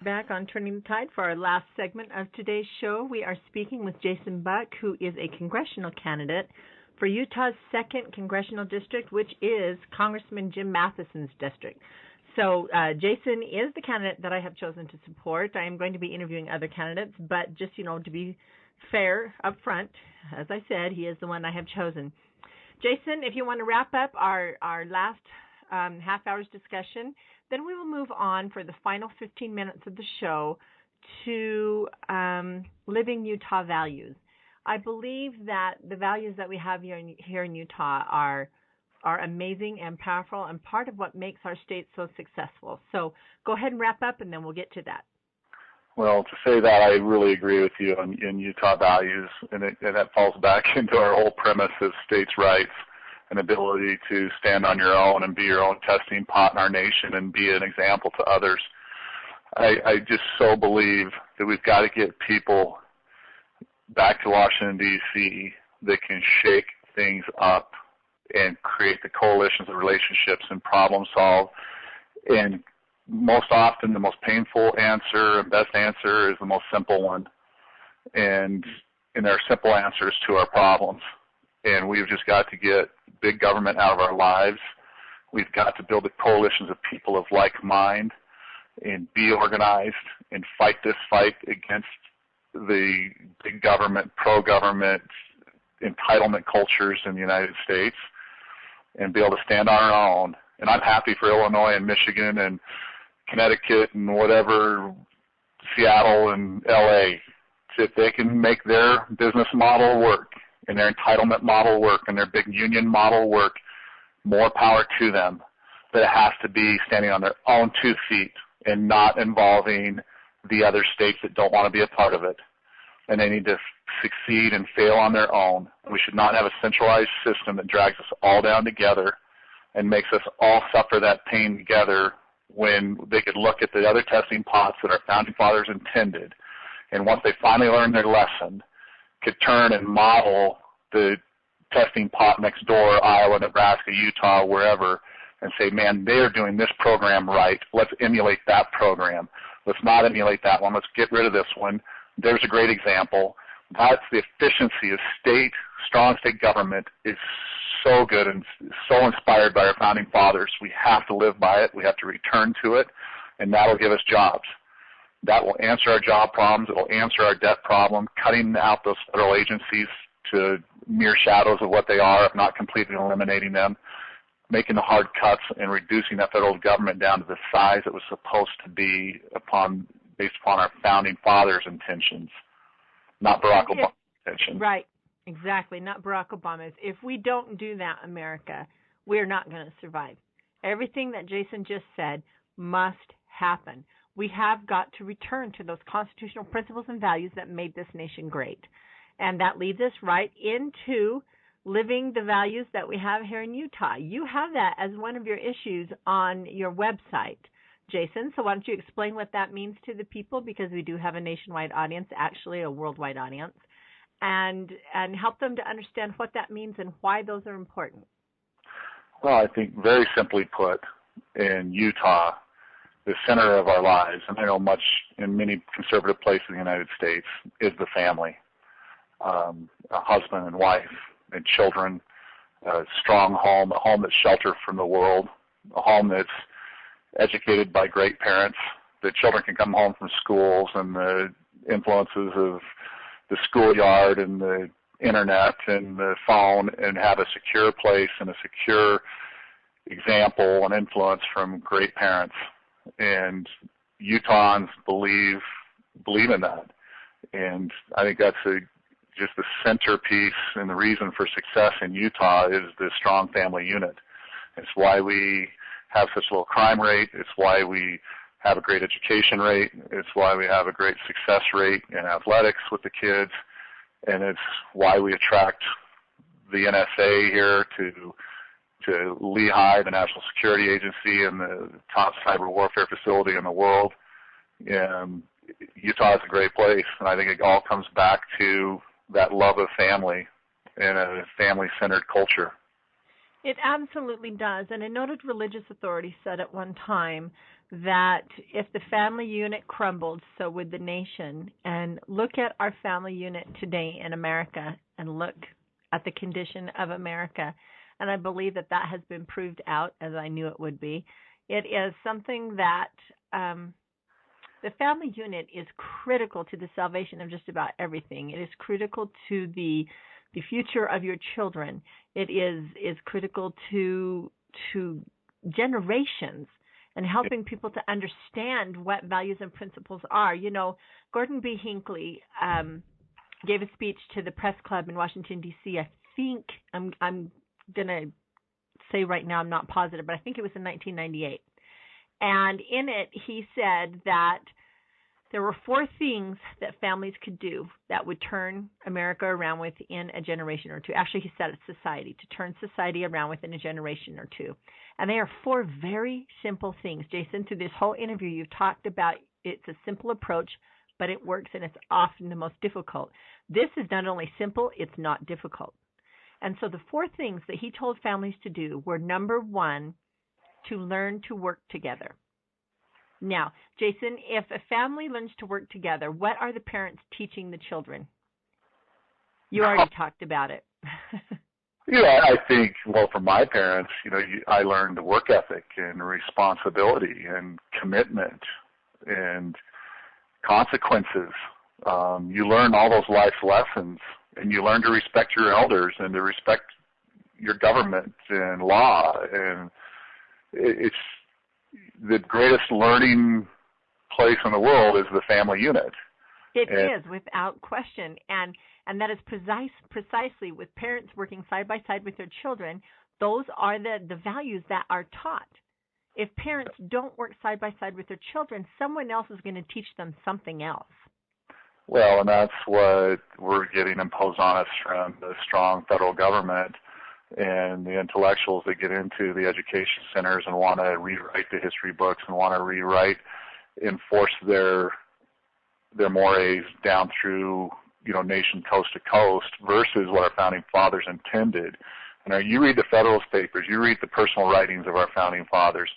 Back on Turning the Tide for our last segment of today's show. We are speaking with Jason Buck, who is a congressional candidate for Utah's 2nd Congressional District, which is Congressman Jim Matheson's district. So Jason is the candidate that I have chosen to support. I am going to be interviewing other candidates, but just, to be fair up front, as I said, he is the one I have chosen. Jason, if you want to wrap up our last half hour's discussion, then we will move on for the final 15 minutes of the show to living Utah values. I believe that the values that we have here in Utah are amazing and powerful and part of what makes our state so successful. So go ahead and wrap up, and then we'll get to that. Well, to say that, I really agree with you in Utah values, and that falls back into our whole premise of states' rights and ability to stand on your own and be your own testing pot in our nation and be an example to others. I just so believe that we've got to get people back to Washington, D.C. that can shake things up and create the coalitions of relationships and problem solve. And most often the most painful answer and best answer is the most simple one. And there are simple answers to our problems. And we've just got to get big government out of our lives. We've got to build the coalitions of people of like mind and be organized and fight this fight against the big government, pro-government entitlement cultures in the United States and be able to stand on our own. And I'm happy for Illinois and Michigan and Connecticut and whatever, Seattle and L.A. If they can make their business model work and their entitlement model work and their big union model work, more power to them. But it has to be standing on their own 2 feet and not involving the other states that don't want to be a part of it. And they need to succeed and fail on their own. We should not have a centralized system that drags us all down together and makes us all suffer that pain together when they could look at the other testing pots that our founding fathers intended. And once they finally learn their lesson, could turn and model the testing pot next door, Iowa, Nebraska, Utah, wherever, and say, man, they're doing this program right. Let's emulate that program. Let's not emulate that one. Let's get rid of this one. There's a great example. That's the efficiency of strong state government is so good and so inspired by our founding fathers. We have to live by it. We have to return to it, and that will give us jobs. That will answer our job problems. It will answer our debt problem, cutting out those federal agencies to mere shadows of what they are, if not completely eliminating them, making the hard cuts and reducing that federal government down to the size it was supposed to be based upon our founding fathers' intentions, not Barack Obama's intentions. Right, exactly, not Barack Obama's. If we don't do that, America, we're not going to survive. Everything that Jason just said must happen. We have got to return to those constitutional principles and values that made this nation great. And that leads us right into living the values that we have here in Utah. You have that as one of your issues on your website, Jason. So why don't you explain what that means to the people, because we do have a nationwide audience, actually a worldwide audience, and help them to understand what that means and why those are important. Well, I think very simply put, in Utah, the center of our lives, and I know much in many conservative places in the United States, is the family. A husband and wife and children, a strong home, a home that's sheltered from the world, a home that's educated by great parents. The children can come home from schools and the influences of the schoolyard and the internet and the phone and have a secure place and a secure example and influence from great parents. And Utahns believe in that. And I think that's just the centerpiece and the reason for success in Utah is the strong family unit. It's why we have such a low crime rate. It's why we have a great education rate. It's why we have a great success rate in athletics with the kids. And it's why we attract the NSA here to Lehigh, the National Security Agency, and the top cyber warfare facility in the world. Utah is a great place, and I think it all comes back to that love of family and a family-centered culture. It absolutely does. And a noted religious authority said at one time that if the family unit crumbled, so would the nation. And look at our family unit today in America and look at the condition of America. And I believe that that has been proved out, as I knew it would be. It is something that the family unit is critical to the salvation of just about everything. It is critical to the future of your children. It is critical to generations and helping people to understand what values and principles are. You know, Gordon B. Hinckley gave a speech to the press club in Washington, D.C. I think I'm going to say right now, I'm not positive, but I think it was in 1998. And in it, he said that there were 4 things that families could do that would turn America around within a generation or two. Actually, he said it's society, to turn society around within a generation or two. And they are 4 very simple things. Jason, through this whole interview, you've talked about it's a simple approach, but it works, and it's often the most difficult. This is not only simple, it's not difficult. And so the 4 things that he told families to do were, number 1, to learn to work together. Now, Jason, if a family learns to work together, what are the parents teaching the children? You already talked about it. Yeah, I think, well, from my parents, you know, I learned work ethic and responsibility and commitment and consequences. You learn all those life lessons, and you learn to respect your elders and to respect your government and law. And it's the greatest learning place in the world is the family unit. It is, without question. And that is precisely with parents working side by side with their children, those are the values that are taught. If parents don't work side by side with their children, someone else is going to teach them something else. Well, and that's what we're getting imposed on us from the strong federal government and the intellectuals that get into the education centers and want to rewrite the history books and want to enforce their mores down through, you know, nation coast to coast versus what our founding fathers intended. And you read the Federalist Papers, you read the personal writings of our founding fathers.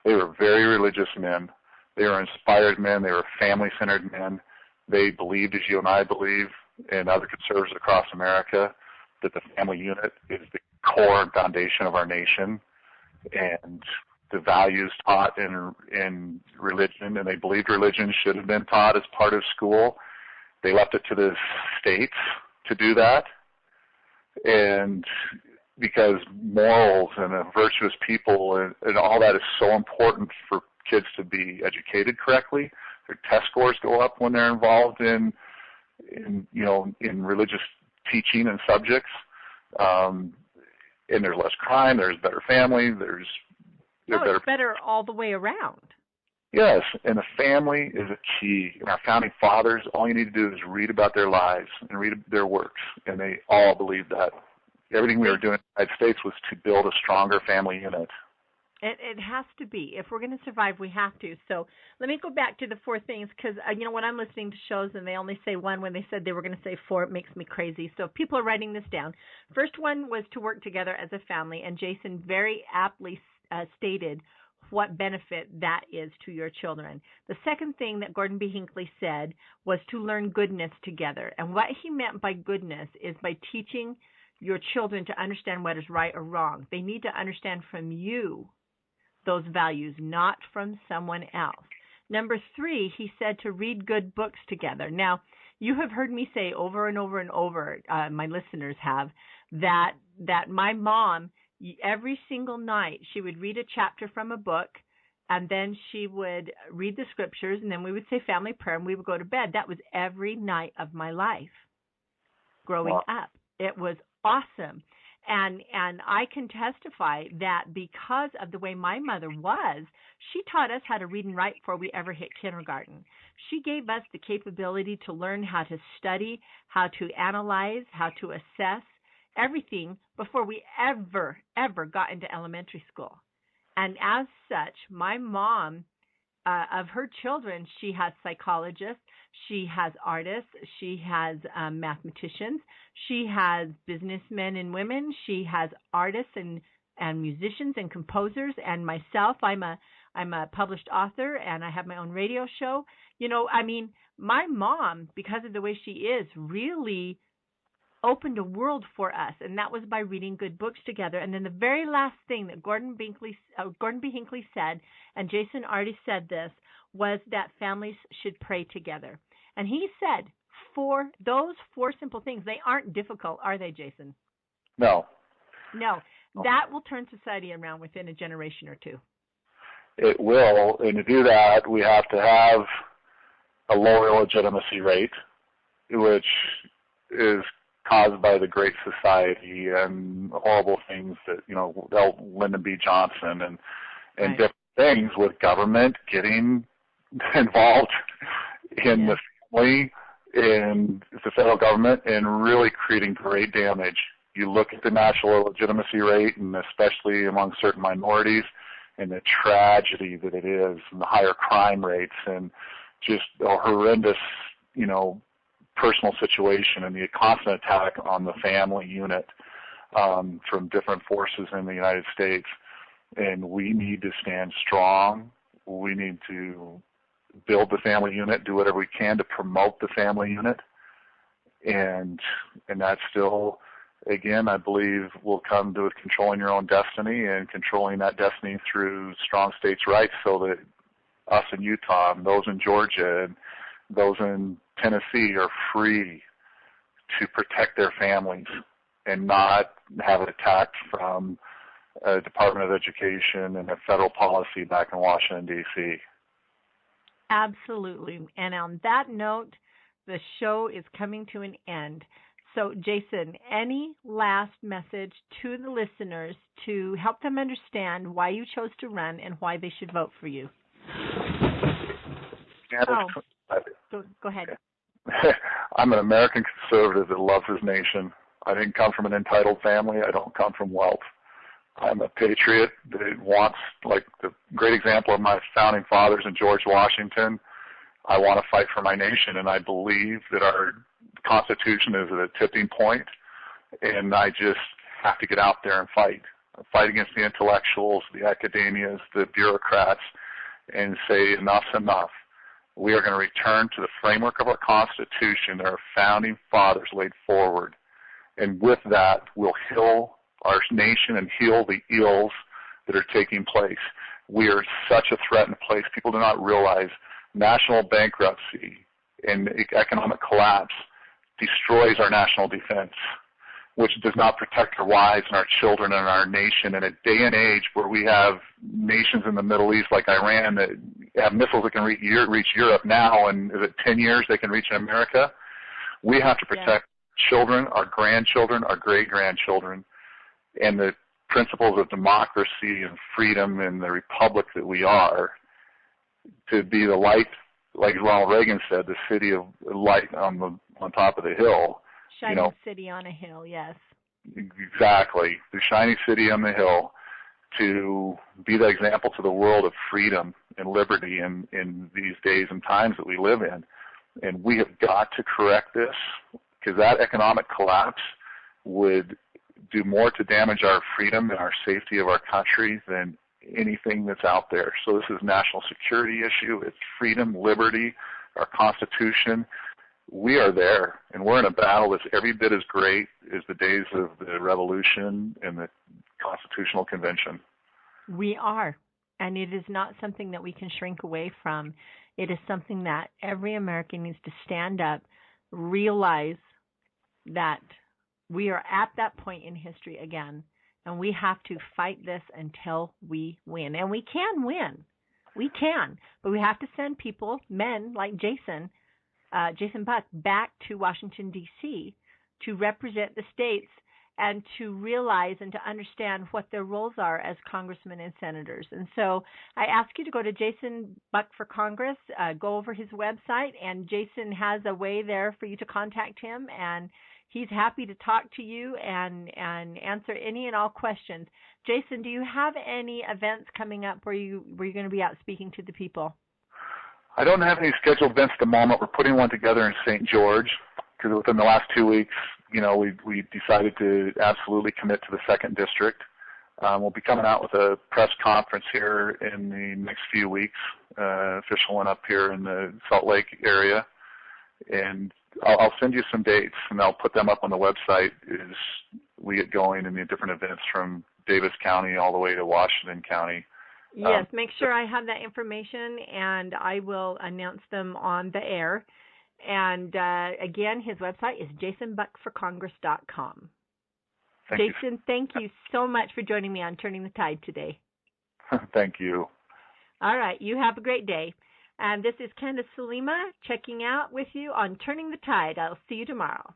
They were very religious men. They were inspired men. They were family-centered men. They believed, as you and I believe, and other conservatives across America, that the family unit is the core and foundation of our nation, and the values taught in religion, and they believed religion should have been taught as part of school. They left it to the states to do that, and because morals and a virtuous people and all that is so important for kids to be educated correctly. Their test scores go up when they're involved in religious teaching and subjects. And there's less crime, there's better family, it's better all the way around. Yes, and the family is a key. And our founding fathers, all you need to do is read about their lives and read their works, and they all believed that. Everything we were doing in the United States was to build a stronger family unit. It has to be. If we're going to survive, we have to. So let me go back to the 4 things because, when I'm listening to shows and they only say 1 when they said they were going to say 4, it makes me crazy. So if people are writing this down. First one was to work together as a family, and Jason very aptly stated what benefit that is to your children. The second thing that Gordon B. Hinckley said was to learn goodness together. And what he meant by goodness is by teaching your children to understand what is right or wrong. They need to understand from you those values, not from someone else. Number 3, he said to read good books together. Now, you have heard me say over and over and over, my listeners have, that my mom, every single night, she would read a chapter from a book, and then she would read the scriptures, and then we would say family prayer, and we would go to bed. That was every night of my life growing up. It was awesome. And I can testify that because of the way my mother was, she taught us how to read and write before we ever hit kindergarten. She gave us the capability to learn how to study, how to analyze, how to assess everything before we ever got into elementary school. And as such, my mom, of her children, she has psychologists, she has artists, she has mathematicians, she has businessmen and women, she has artists and and musicians and composers, and myself. I'm a published author, and I have my own radio show. You know, I mean, my mom, because of the way she is, really opened a world for us, and that was by reading good books together. And then the very last thing that Gordon B. Hinckley said, and Jason already said this, was that families should pray together. And he said, for those four simple things, they aren't difficult, are they, Jason? No. No. That will turn society around within a generation or two. It will, and to do that, we have to have a lower legitimacy rate, which is caused by the Great Society and horrible things that, you know, Lyndon B. Johnson and right. Different things with government getting involved in the family, in the federal government, and really creating great damage. You look at the national legitimacy rate, and especially among certain minorities, and the tragedy that it is, and the higher crime rates, and just a horrendous, you know, personal situation, and the constant attack on the family unit from different forces in the United States. And we need to stand strong. We need to build the family unit, do whatever we can to promote the family unit. And that's still, again, I believe will come to controlling your own destiny and controlling that destiny through strong states' rights, so that us in Utah and those in Georgia and those in Tennessee are free to protect their families and not have it attacked from a Department of Education and a federal policy back in Washington, D.C. Absolutely. And on that note, the show is coming to an end. So, Jason, any last message to the listeners to help them understand why you chose to run and why they should vote for you? Go ahead. I'm an American conservative that loves his nation. I didn't come from an entitled family. I don't come from wealth. I'm a patriot that wants, like the great example of my founding fathers and George Washington, I want to fight for my nation, and I believe that our Constitution is at a tipping point, and I just have to get out there and fight against the intellectuals, the academias, the bureaucrats, and say enough's enough. We are going to return to the framework of our Constitution that our founding fathers laid forward. And with that, we'll heal our nation and heal the ills that are taking place. We are such a threatened place. People do not realize national bankruptcy and economic collapse destroys our national defense, which does not protect our wives and our children and our nation. In a day and age where we have nations in the Middle East like Iran that have missiles that can reach Europe now, and is it 10 years they can reach in America? We have to protect children, our grandchildren, our great-grandchildren, and the principles of democracy and freedom and the republic that we are, to be the light, like Ronald Reagan said, the city of light on top of the hill. Shining city on a hill, yes. Exactly. The shining city on the hill, to be the example to the world of freedom and liberty in these days and times that we live in. And we have got to correct this, because that economic collapse would do more to damage our freedom and our safety of our country than anything that's out there. So this is a national security issue. It's freedom, liberty, our Constitution. We are there, and we're in a battle that's every bit as great as the days of the Revolution and the Constitutional Convention. We are, and it is not something that we can shrink away from. It is something that every American needs to stand up, realize that we are at that point in history again, and we have to fight this until we win. And we can win. We can, but we have to send people, men like Jason Buck, back to Washington, D.C. to represent the states and to realize and to understand what their roles are as congressmen and senators. And so I ask you to go to Jason Buck for Congress, go over his website, and Jason has a way there for you to contact him, and he's happy to talk to you and answer any and all questions. Jason, do you have any events coming up where you're going to be out speaking to the people? I don't have any scheduled events at the moment. We're putting one together in St. George, because within the last 2 weeks, we decided to absolutely commit to the 2nd District. We'll be coming out with a press conference here in the next few weeks, official one up here in the Salt Lake area. And I'll send you some dates, and I'll put them up on the website as we get going in the different events from Davis County all the way to Washington County. Yes, make sure I have that information, and I will announce them on the air. And again, his website is jasonbuckforcongress.com. Jason, thank you so much for joining me on Turning the Tide today. Thank you. All right, you have a great day. And this is Candace Salima checking out with you on Turning the Tide. I'll see you tomorrow.